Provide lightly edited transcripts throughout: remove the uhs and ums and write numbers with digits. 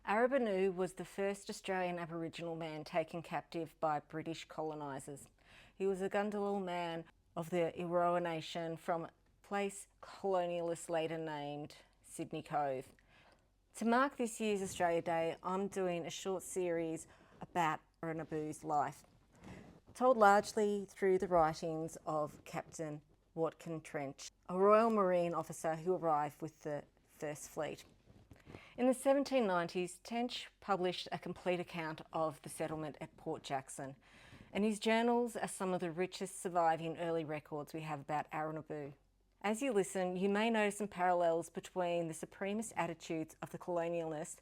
Arabanoo was the first Australian Aboriginal man taken captive by British colonisers. He was a Gadigal man of the Eora Nation from a place colonialists later named Sydney Cove. To mark this year's Australia Day, I'm doing a short series about Arabanoo's life, told largely through the writings of Captain Watkin Tench, a Royal Marine officer who arrived with the First Fleet. In the 1790s, Tench published a complete account of the settlement at Port Jackson, and his journals are some of the richest surviving early records we have about Arabanoo. As you listen, you may notice some parallels between the supremacist attitudes of the colonialists,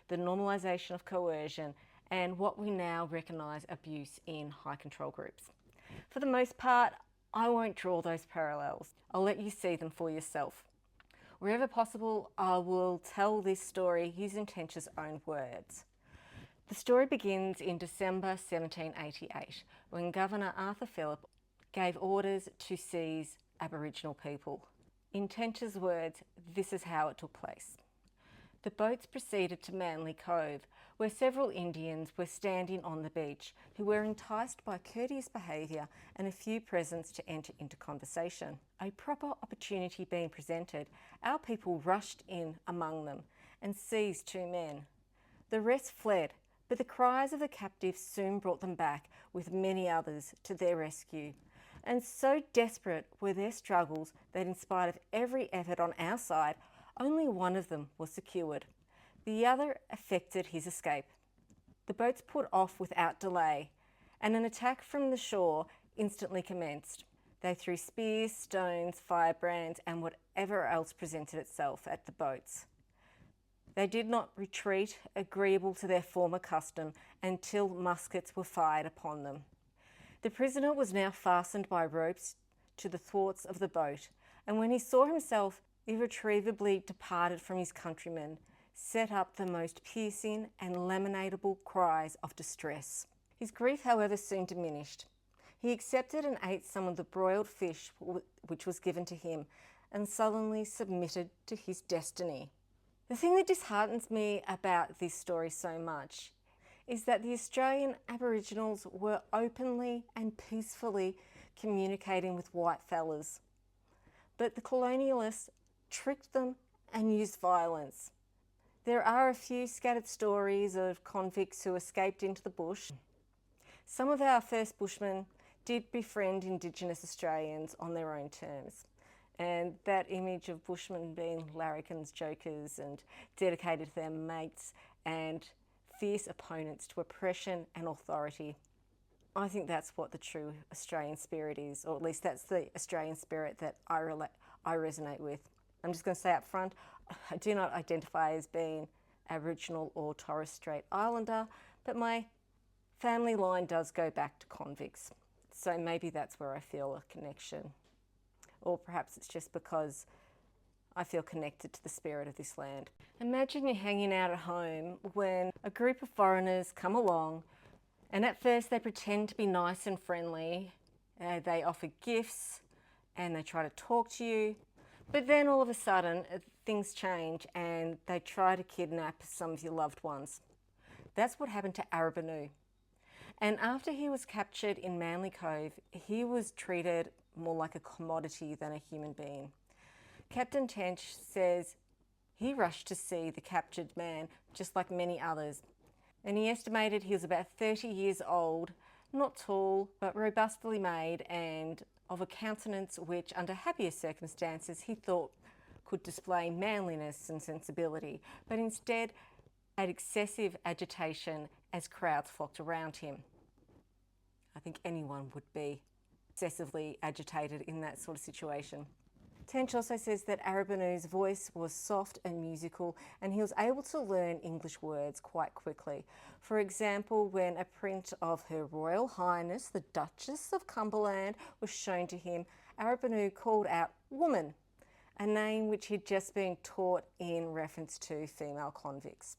the normalisation of coercion, and what we now recognise abuse in high control groups. For the most part, I won't draw those parallels. I'll let you see them for yourself. Wherever possible, I will tell this story using Tench's own words. The story begins in December 1788, when Governor Arthur Phillip gave orders to seize Aboriginal people. In Tench's words, this is how it took place. The boats proceeded to Manly Cove, where several Indians were standing on the beach who were enticed by courteous behaviour and a few presents to enter into conversation. A proper opportunity being presented, our people rushed in among them and seized 2 men. The rest fled, but the cries of the captives soon brought them back with many others to their rescue. And so desperate were their struggles that in spite of every effort on our side, only one of them was secured. The other effected his escape. The boats put off without delay, and an attack from the shore instantly commenced. They threw spears, stones, firebrands, and whatever else presented itself at the boats. They did not retreat, agreeable to their former custom, until muskets were fired upon them. The prisoner was now fastened by ropes to the thwarts of the boat, and when he saw himself irretrievably departed from his countrymen, set up the most piercing and lamentable cries of distress. His grief, however, soon diminished. He accepted and ate some of the broiled fish which was given to him, and sullenly submitted to his destiny. The thing that disheartens me about this story so much is that the Australian Aboriginals were openly and peacefully communicating with white fellas, but the colonialists tricked them and used violence. There are a few scattered stories of convicts who escaped into the bush. Some of our first bushmen did befriend Indigenous Australians on their own terms, and that image of bushmen being larrikins, jokers and dedicated to their mates and fierce opponents to oppression and authority. I think that's what the true Australian spirit is, or at least that's the Australian spirit that I resonate with. I'm just going to say up front, I do not identify as being Aboriginal or Torres Strait Islander, but my family line does go back to convicts. So maybe that's where I feel a connection. Or perhaps it's just because I feel connected to the spirit of this land. Imagine you're hanging out at home when a group of foreigners come along, and at first they pretend to be nice and friendly. They offer gifts and they try to talk to you. But then all of a sudden, things change and they try to kidnap some of your loved ones. That's what happened to Arabanoo. And after he was captured in Manly Cove, he was treated more like a commodity than a human being. Captain Tench says he rushed to see the captured man just like many others. And he estimated he was about 30 years old, not tall, but robustly made and of a countenance which, under happier circumstances, he thought could display manliness and sensibility, but instead had excessive agitation as crowds flocked around him. I think anyone would be excessively agitated in that sort of situation. Tench also says that Arabanoo's voice was soft and musical, and he was able to learn English words quite quickly. For example, when a print of Her Royal Highness, the Duchess of Cumberland, was shown to him, Arabanoo called out "woman," a name which he'd just been taught in reference to female convicts.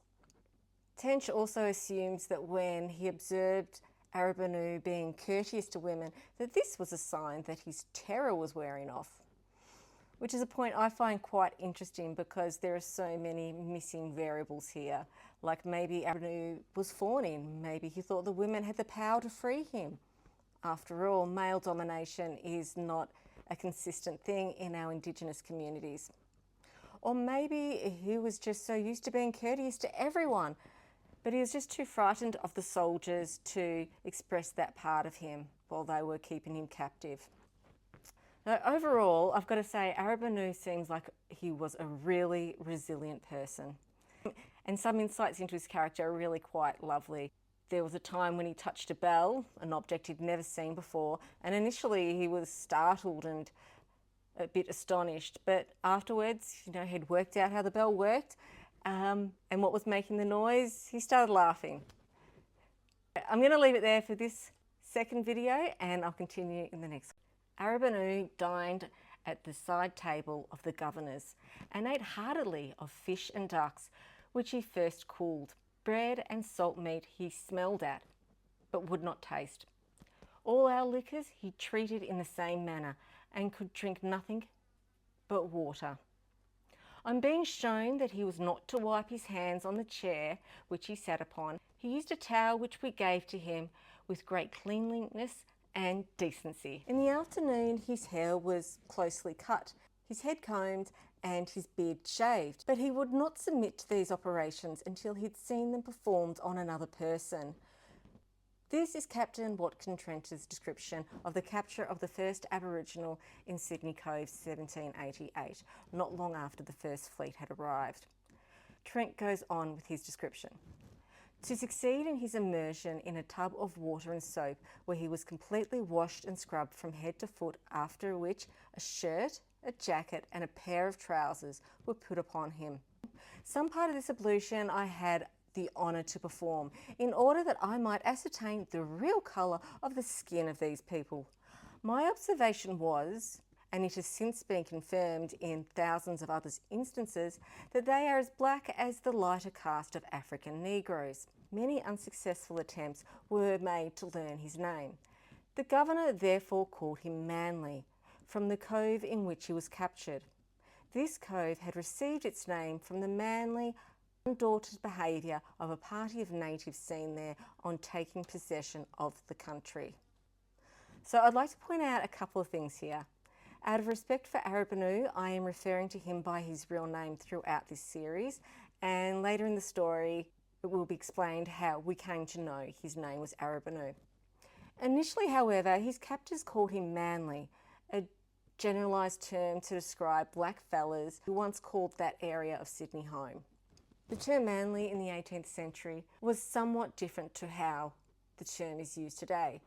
Tench also assumes that when he observed Arabanoo being courteous to women, that this was a sign that his terror was wearing off. which is a point I find quite interesting because there are so many missing variables here. like maybe Arabanoo was fawning, maybe he thought the women had the power to free him. After all, male domination is not a consistent thing in our Indigenous communities. Or maybe he was just so used to being courteous to everyone, but he was just too frightened of the soldiers to express that part of him while they were keeping him captive. Now, overall, I've got to say, Arabanoo seems like he was a really resilient person. And some insights into his character are really quite lovely. There was a time when he touched a bell, an object he'd never seen before, and initially he was startled and a bit astonished, but afterwards, he'd worked out how the bell worked and what was making the noise. He started laughing. I'm going to leave it there for this second video, and I'll continue in the next one. Arabanoo dined at the side table of the governors and ate heartily of fish and ducks, which he first cooled. Bread and salt meat he smelled at, but would not taste. All our liquors he treated in the same manner, and could drink nothing but water. On being shown that he was not to wipe his hands on the chair which he sat upon, he used a towel which we gave to him with great cleanliness and decency. In the afternoon his hair was closely cut, his head combed, and his beard shaved, but he would not submit to these operations until he'd seen them performed on another person. This is Captain Watkin Tench's description of the capture of the first Aboriginal in Sydney Cove 1788, not long after the first fleet had arrived. Trent goes on with his description. To succeed in his immersion in a tub of water and soap, where he was completely washed and scrubbed from head to foot, after which a shirt, a jacket and a pair of trousers were put upon him. Some part of this ablution I had the honour to perform, in order that I might ascertain the real colour of the skin of these people. My observation was, and it has since been confirmed in thousands of other instances, that they are as black as the lighter caste of African Negroes. Many unsuccessful attempts were made to learn his name. The governor therefore called him Manly, from the cove in which he was captured. This cove had received its name from the manly, undaunted behaviour of a party of natives seen there on taking possession of the country. So I'd like to point out a couple of things here. Out of respect for Arabanoo, I am referring to him by his real name throughout this series, and later in the story it will be explained how we came to know his name was Arabanoo. Initially, however, his captors called him Manly, a generalised term to describe black fellas who once called that area of Sydney home. The term manly in the 18th century was somewhat different to how the term is used today.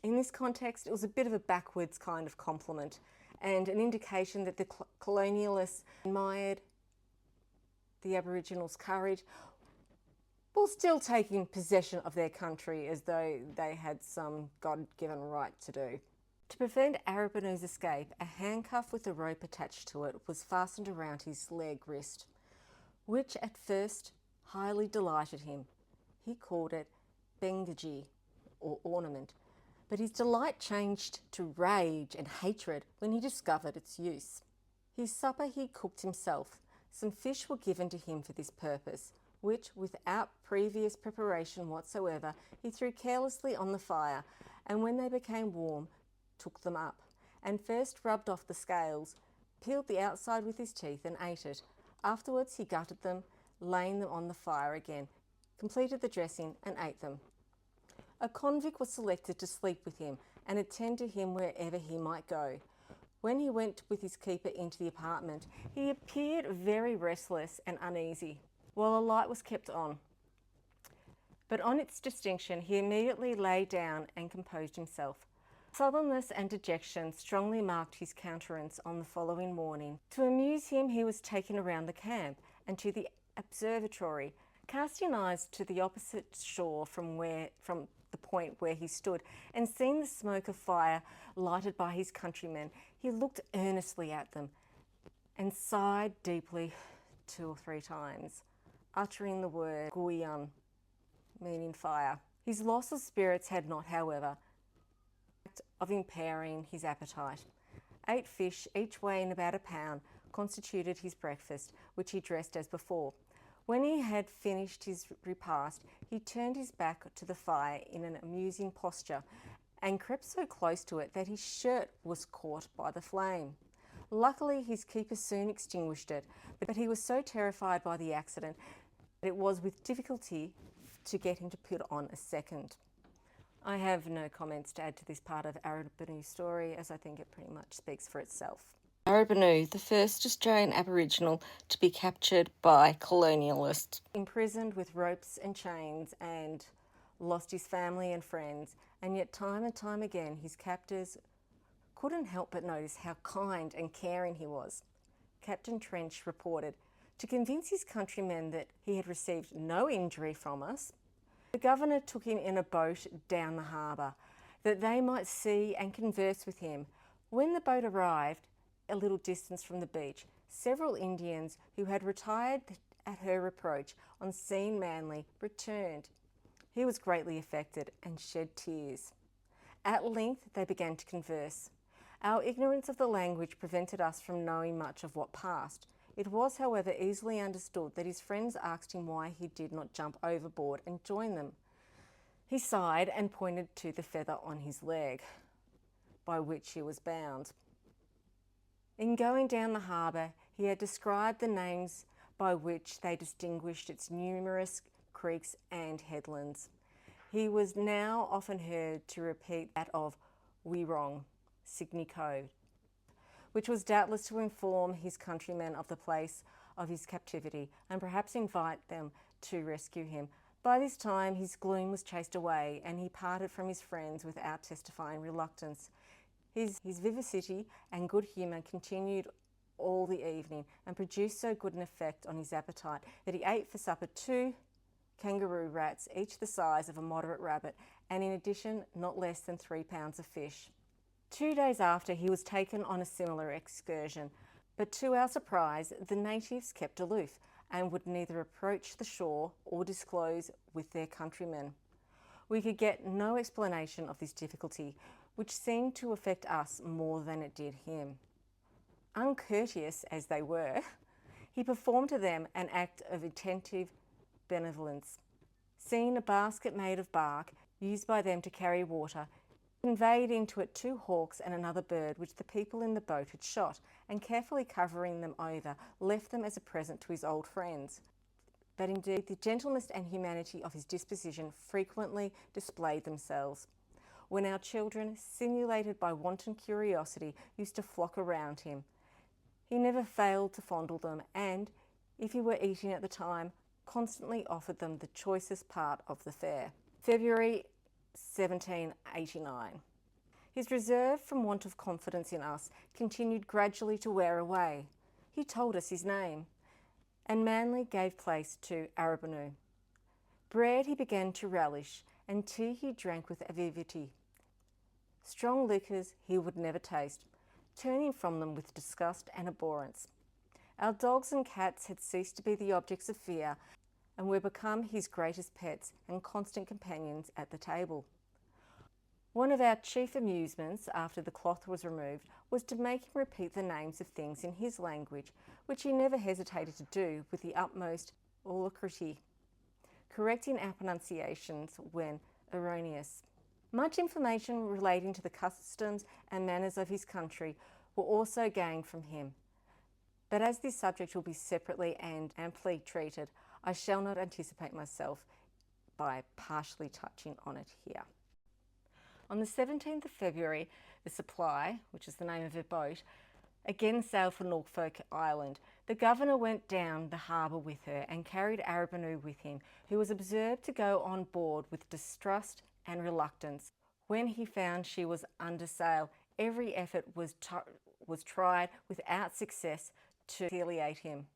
In this context, it was a bit of a backwards kind of compliment and an indication that the colonialists admired the Aboriginals' courage while still taking possession of their country as though they had some God-given right to do. To prevent Arabanoo's escape, a handcuff with a rope attached to it was fastened around his leg wrist, which at first highly delighted him. He called it bengaji, or ornament, but his delight changed to rage and hatred when he discovered its use. His supper he cooked himself. Some fish were given to him for this purpose, which, without previous preparation whatsoever, he threw carelessly on the fire, and when they became warm, took them up, and first rubbed off the scales, peeled the outside with his teeth and ate it. Afterwards he gutted them, laying them on the fire again, completed the dressing and ate them. A convict was selected to sleep with him and attend to him wherever he might go. When he went with his keeper into the apartment, he appeared very restless and uneasy, while a light was kept on. But on its extinction, he immediately lay down and composed himself. Sullenness and dejection strongly marked his countenance on the following morning. To amuse him, he was taken around the camp and to the observatory, casting eyes to the opposite shore from the point where he stood, and seeing the smoke of fire lighted by his countrymen, he looked earnestly at them and sighed deeply 2 or 3 times, uttering the word guyan, meaning fire. His loss of spirits had not, however, of impairing his appetite. 8 fish, each weighing about a pound, constituted his breakfast, which he dressed as before. When he had finished his repast, he turned his back to the fire in an amusing posture and crept so close to it that his shirt was caught by the flame. Luckily, his keeper soon extinguished it, but he was so terrified by the accident that it was with difficulty to get him to put on a second. I have no comments to add to this part of Arabanoo's story, as I think it pretty much speaks for itself. Arabanoo, the first Australian Aboriginal to be captured by colonialists. Imprisoned with ropes and chains and lost his family and friends, and yet time and time again his captors couldn't help but notice how kind and caring he was. Captain Tench reported, to convince his countrymen that he had received no injury from us, the governor took him in a boat down the harbour, that they might see and converse with him. When the boat arrived, a little distance from the beach, several Indians who had retired at her approach on seeing Manly returned. He was greatly affected and shed tears. At length they began to converse. Our ignorance of the language prevented us from knowing much of what passed. It was, however, easily understood that his friends asked him why he did not jump overboard and join them. He sighed and pointed to the feather on his leg, by which he was bound. In going down the harbour, he had described the names by which they distinguished its numerous creeks and headlands. He was now often heard to repeat that of Wirrong, Sydney Cove, which was doubtless to inform his countrymen of the place of his captivity and perhaps invite them to rescue him. By this time his gloom was chased away and he parted from his friends without testifying reluctance. His vivacity and good humour continued all the evening and produced so good an effect on his appetite that he ate for supper 2 kangaroo rats, each the size of a moderate rabbit, and in addition not less than 3 pounds of fish. 2 days after, he was taken on a similar excursion, but to our surprise, the natives kept aloof and would neither approach the shore or disclose with their countrymen. We could get no explanation of this difficulty, which seemed to affect us more than it did him. Uncourteous as they were, he performed to them an act of attentive benevolence. Seeing a basket made of bark, used by them to carry water, conveyed into it 2 hawks and another bird which the people in the boat had shot, and carefully covering them over, left them as a present to his old friends. But indeed the gentleness and humanity of his disposition frequently displayed themselves. When our children, stimulated by wanton curiosity, used to flock around him, he never failed to fondle them, and, if he were eating at the time, constantly offered them the choicest part of the fare. February 1789. His reserve from want of confidence in us continued gradually to wear away. He told us his name, and Manly gave place to Arabanoo. Bread he began to relish, and tea he drank with avidity. Strong liquors he would never taste, turning from them with disgust and abhorrence. Our dogs and cats had ceased to be the objects of fear, and were become his greatest pets and constant companions at the table. One of our chief amusements, after the cloth was removed, was to make him repeat the names of things in his language, which he never hesitated to do with the utmost alacrity, correcting our pronunciations when erroneous. Much information relating to the customs and manners of his country were also gained from him. But as this subject will be separately and amply treated, I shall not anticipate myself by partially touching on it here. On the 17th of February, the Supply, which is the name of a boat, again sailed for Norfolk Island. The governor went down the harbour with her and carried Arabanoo with him, who was observed to go on board with distrust and reluctance. When he found she was under sail, every effort was tried without success to conciliate him.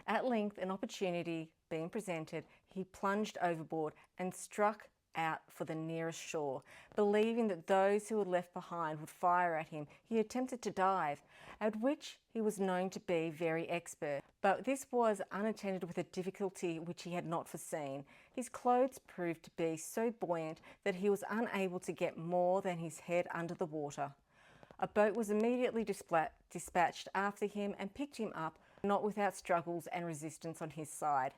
At length, an opportunity being presented, he plunged overboard and struck out for the nearest shore. Believing that those who were left behind would fire at him, he attempted to dive, at which he was known to be very expert. But this was unattended with a difficulty which he had not foreseen. His clothes proved to be so buoyant that he was unable to get more than his head under the water. A boat was immediately dispatched after him and picked him up. not without struggles and resistance on his side.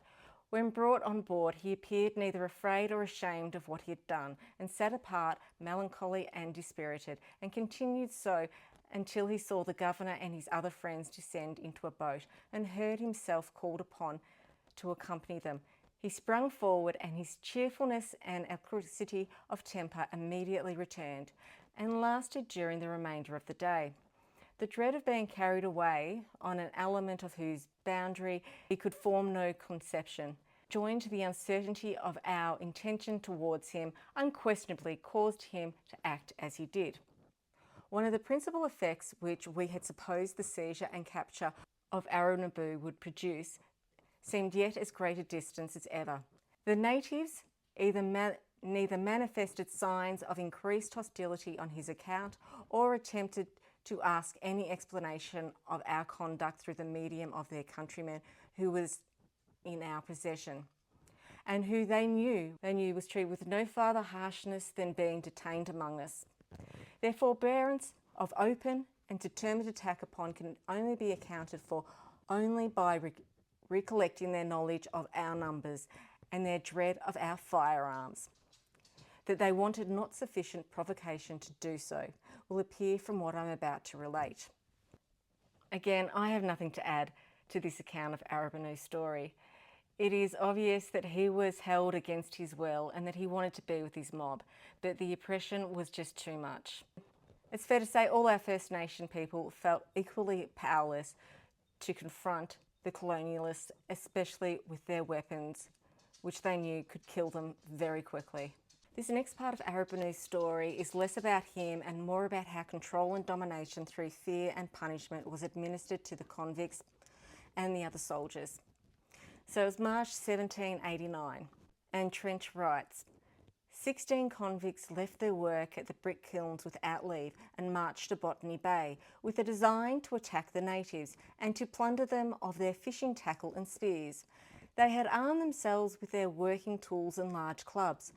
When brought on board, he appeared neither afraid or ashamed of what he had done, and sat apart, melancholy and dispirited, and continued so until he saw the governor and his other friends descend into a boat, and heard himself called upon to accompany them. He sprung forward, and his cheerfulness and alacrity of temper immediately returned, and lasted during the remainder of the day. The dread of being carried away on an element of whose boundary he could form no conception, joined to the uncertainty of our intention towards him, unquestionably caused him to act as he did. One of the principal effects which we had supposed the seizure and capture of Arabanoo would produce seemed yet as great a distance as ever. The natives neither manifested signs of increased hostility on his account, or attempted to ask any explanation of our conduct through the medium of their countryman who was in our possession, and who they knew was treated with no farther harshness than being detained among us. Their forbearance of open and determined attack upon can only be accounted for only by recollecting their knowledge of our numbers and their dread of our firearms. That they wanted not sufficient provocation to do so will appear from what I'm about to relate. Again, I have nothing to add to this account of Arabanoo's story. It is obvious that he was held against his will and that he wanted to be with his mob, but the oppression was just too much. It's fair to say all our First Nation people felt equally powerless to confront the colonialists, especially with their weapons, which they knew could kill them very quickly. This next part of Arabanoo's story is less about him and more about how control and domination through fear and punishment was administered to the convicts and the other soldiers. So it was March 1789, and Tench writes, 16 convicts left their work at the brick kilns without leave and marched to Botany Bay with a design to attack the natives and to plunder them of their fishing tackle and spears. They had armed themselves with their working tools and large clubs.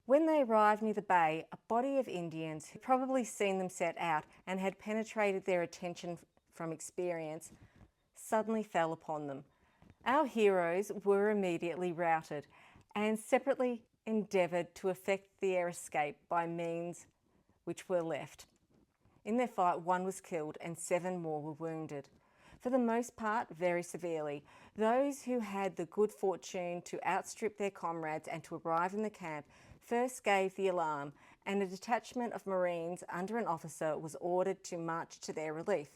When they arrived near the bay, a body of Indians, who had probably seen them set out and had penetrated their attention from experience, suddenly fell upon them. Our heroes were immediately routed and separately endeavoured to effect their escape by means which were left. In their fight, 1 was killed and 7 more were wounded, for the most part very severely. Those who had the good fortune to outstrip their comrades and to arrive in the camp first gave the alarm, and a detachment of Marines under an officer was ordered to march to their relief.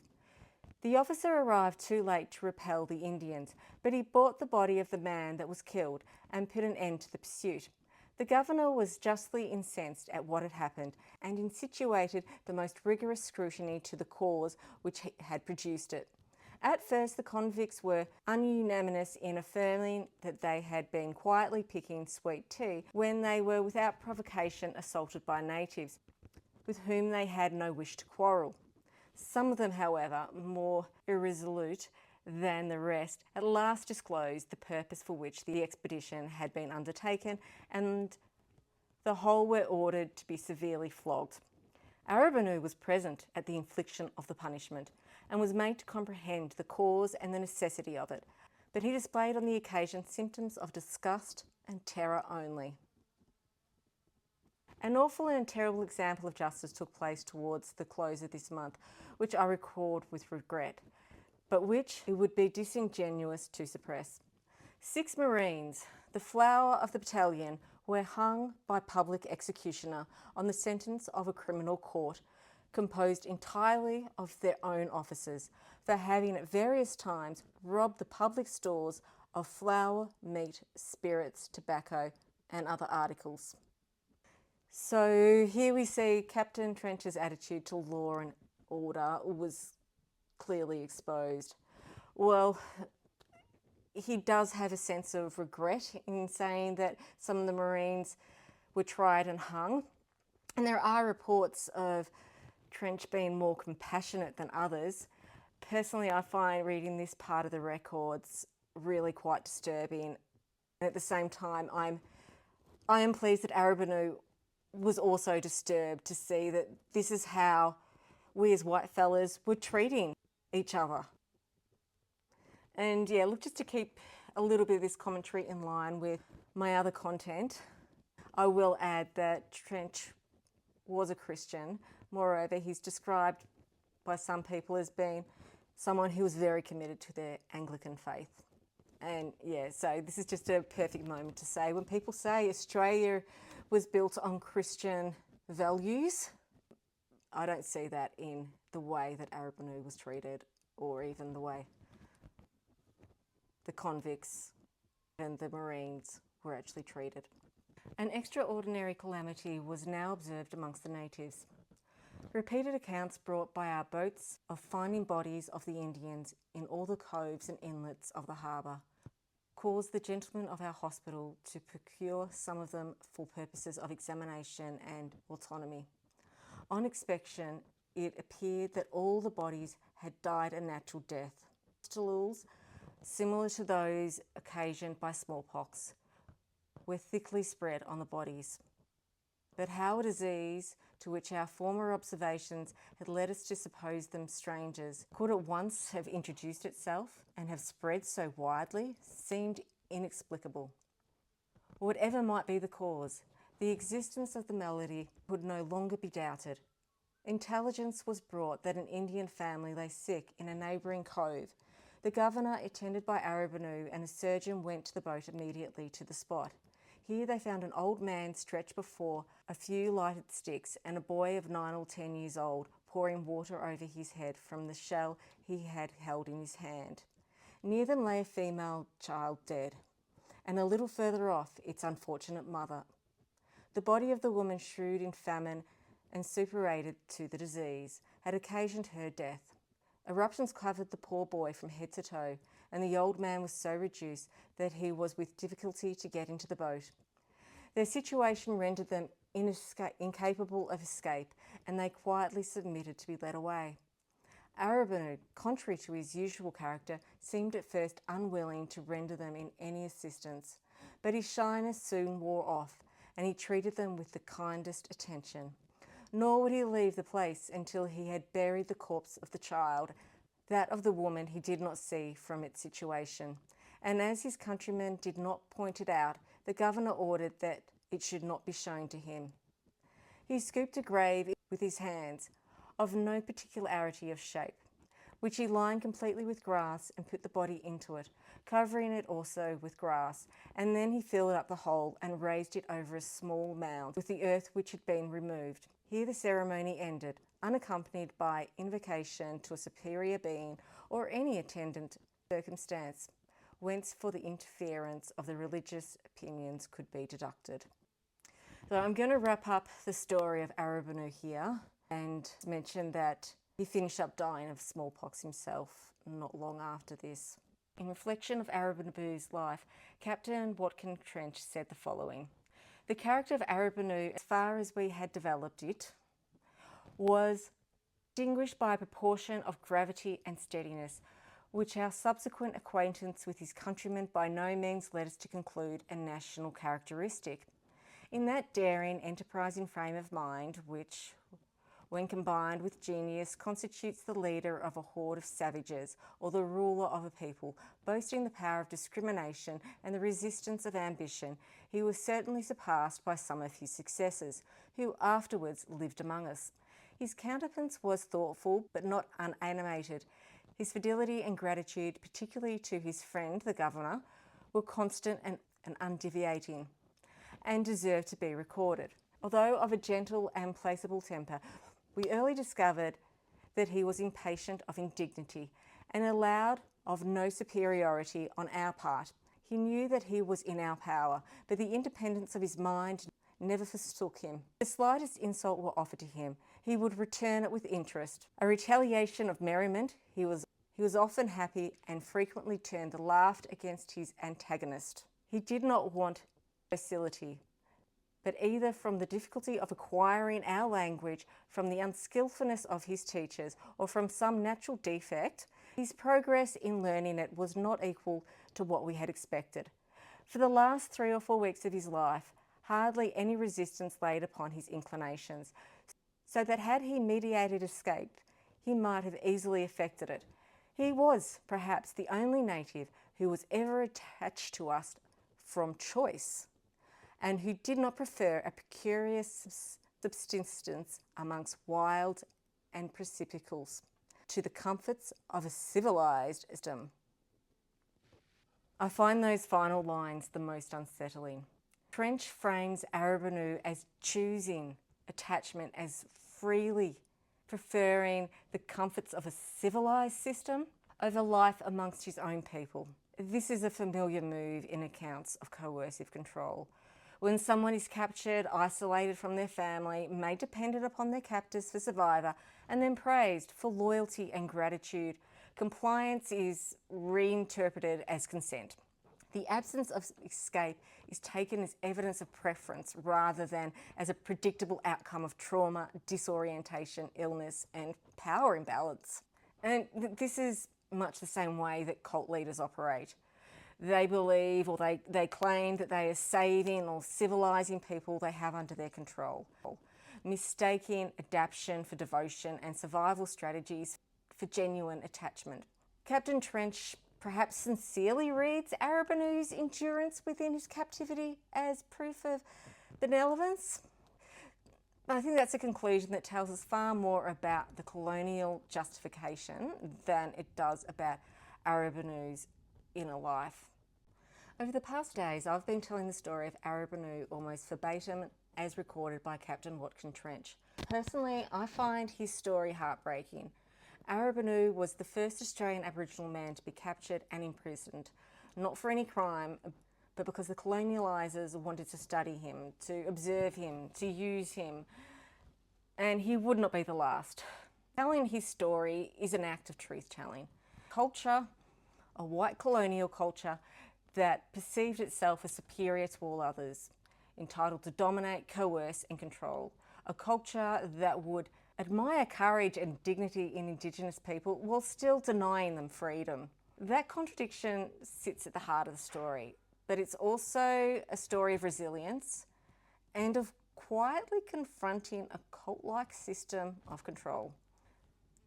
The officer arrived too late to repel the Indians, but he brought the body of the man that was killed and put an end to the pursuit. The governor was justly incensed at what had happened and instituted the most rigorous scrutiny to the cause which had produced it. At first, the convicts were unanimous in affirming that they had been quietly picking sweet tea when they were without provocation assaulted by natives, with whom they had no wish to quarrel. Some of them, however, more irresolute than the rest, at last disclosed the purpose for which the expedition had been undertaken, and the whole were ordered to be severely flogged. Arabanoo was present at the infliction of the punishment, and was made to comprehend the cause and the necessity of it, but he displayed on the occasion symptoms of disgust and terror only. An awful and terrible example of justice took place towards the close of this month, which I record with regret, but which it would be disingenuous to suppress. 6 Marines, the flower of the battalion, were hung by public executioner on the sentence of a criminal court, composed entirely of their own officers, for having at various times robbed the public stores of flour, meat, spirits, tobacco, and other articles. So here we see Captain Tench's attitude to law and order was clearly exposed. Well, he does have a sense of regret in saying that some of the Marines were tried and hung, and there are reports of Tench being more compassionate than others. Personally, I find reading this part of the records really quite disturbing. At the same time, I am pleased that Arabanoo was also disturbed to see that this is how we as white fellas were treating each other. And yeah, look, just to keep a little bit of this commentary in line with my other content, I will add that Tench was a Christian. Moreover, he's described by some people as being someone who was very committed to their Anglican faith. And yeah, so this is just a perfect moment to say, when people say Australia was built on Christian values, I don't see that in the way that Arabanoo was treated, or even the way the convicts and the Marines were actually treated. An extraordinary calamity was now observed amongst the natives. Repeated accounts brought by our boats of finding bodies of the Indians in all the coves and inlets of the harbour caused the gentlemen of our hospital to procure some of them for purposes of examination and autonomy. On inspection, it appeared that all the bodies had died a natural death. Pustules, similar to those occasioned by smallpox, were thickly spread on the bodies. But how a disease to which our former observations had led us to suppose them strangers could at once have introduced itself and have spread so widely seemed inexplicable. Whatever might be the cause, the existence of the malady could no longer be doubted. Intelligence was brought that an Indian family lay sick in a neighbouring cove. The governor, attended by Arabanoo, and a surgeon went to the boat immediately to the spot. Here they found an old man stretched before a few lighted sticks and a boy of 9 or 10 years old pouring water over his head from the shell he had held in his hand. Near them lay a female child dead, and a little further off its unfortunate mother. The body of the woman, shrewd in famine and suppurated to the disease, had occasioned her death. Eruptions covered the poor boy from head to toe, and the old man was so reduced that he was with difficulty to get into the boat. Their situation rendered them incapable of escape, and they quietly submitted to be led away. Arabanoo, contrary to his usual character, seemed at first unwilling to render them in any assistance, but his shyness soon wore off, and he treated them with the kindest attention. Nor would he leave the place until he had buried the corpse of the child. That of the woman he did not see from its situation, and as his countrymen did not point it out, the governor ordered that it should not be shown to him. He scooped a grave with his hands, of no particularity of shape, which he lined completely with grass and put the body into it, covering it also with grass, and then he filled up the hole and raised it over a small mound with the earth which had been removed. Here the ceremony ended, unaccompanied by invocation to a superior being or any attendant circumstance, whence for the interference of the religious opinions could be deducted. So I'm going to wrap up the story of Arabanoo here and mention that he finished up dying of smallpox himself not long after this. In reflection of Arabanoo's life, Captain Watkin Tench said the following: "The character of Arabanoo, as far as we had developed it, was distinguished by a proportion of gravity and steadiness, which our subsequent acquaintance with his countrymen by no means led us to conclude a national characteristic. In that daring, enterprising frame of mind which, when combined with genius, constitutes the leader of a horde of savages or the ruler of a people, boasting the power of discrimination and the resistance of ambition, he was certainly surpassed by some of his successors, who afterwards lived among us. His countenance was thoughtful but not unanimated. His fidelity and gratitude, particularly to his friend the governor, were constant and undeviating, and deserve to be recorded. Although of a gentle and placeable temper, we early discovered that he was impatient of indignity and allowed of no superiority on our part. He knew that he was in our power, but the independence of his mind never forsook him. The slightest insult were offered to him, he would return it with interest. A retaliation of merriment, he was often happy and frequently turned the laugh against his antagonist. He did not want docility, but either from the difficulty of acquiring our language, from the unskilfulness of his teachers, or from some natural defect, his progress in learning it was not equal to what we had expected. For the last 3 or 4 weeks of his life, hardly any resistance laid upon his inclinations, so that had he meditated escape, he might have easily effected it. He was perhaps the only native who was ever attached to us from choice, and who did not prefer a precarious subsistence amongst wild and precipitals to the comforts of a civilised system. I find those final lines the most unsettling. Tench frames Arabanoo as choosing attachment as freely preferring the comforts of a civilised system over life amongst his own people. This is a familiar move in accounts of coercive control. When someone is captured, isolated from their family, made dependent upon their captors for survival, and then praised for loyalty and gratitude, compliance is reinterpreted as consent. The absence of escape is taken as evidence of preference rather than as a predictable outcome of trauma, disorientation, illness, and power imbalance. And this is much the same way that cult leaders operate. They believe or they claim that they are saving or civilising people they have under their control, mistaking adaptation for devotion and survival strategies for genuine attachment. Captain Tench perhaps sincerely reads Arabanoo's endurance within his captivity as proof of benevolence. But I think that's a conclusion that tells us far more about the colonial justification than it does about Arabanoo's inner life. Over the past days, I've been telling the story of Arabanoo almost verbatim as recorded by Captain Watkin Tench. Personally, I find his story heartbreaking. Arabanoo was the first Australian Aboriginal man to be captured and imprisoned, not for any crime, but because the colonialisers wanted to study him, to observe him, to use him, and he would not be the last. Telling his story is an act of truth-telling. Culture, a white colonial culture that perceived itself as superior to all others, entitled to dominate, coerce and control. A culture that would admire courage and dignity in Indigenous people while still denying them freedom. That contradiction sits at the heart of the story, but it's also a story of resilience and of quietly confronting a cult-like system of control.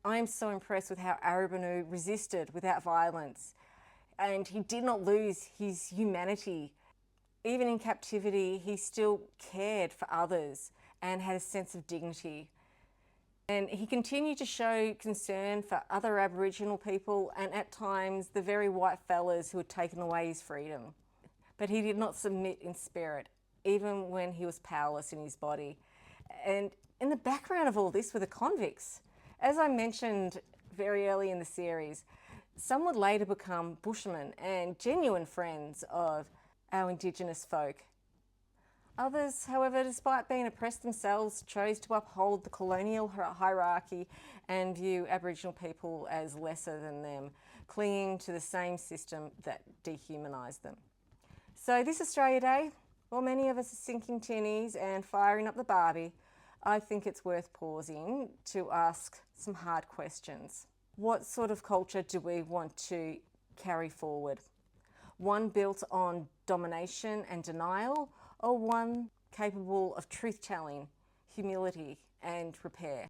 I am so impressed with how Arabanoo resisted without violence, and he did not lose his humanity. Even in captivity, he still cared for others and had a sense of dignity. And he continued to show concern for other Aboriginal people and at times the very white fellas who had taken away his freedom. But he did not submit in spirit, even when he was powerless in his body. And in the background of all this were the convicts. As I mentioned very early in the series, some would later become bushermen and genuine friends of our Indigenous folk. Others, however, despite being oppressed themselves, chose to uphold the colonial hierarchy and view Aboriginal people as lesser than them, clinging to the same system that dehumanised them. So this Australia Day, while many of us are sinking tinnies and firing up the barbie, I think it's worth pausing to ask some hard questions. What sort of culture do we want to carry forward? One built on domination and denial, or one capable of truth-telling, humility and repair?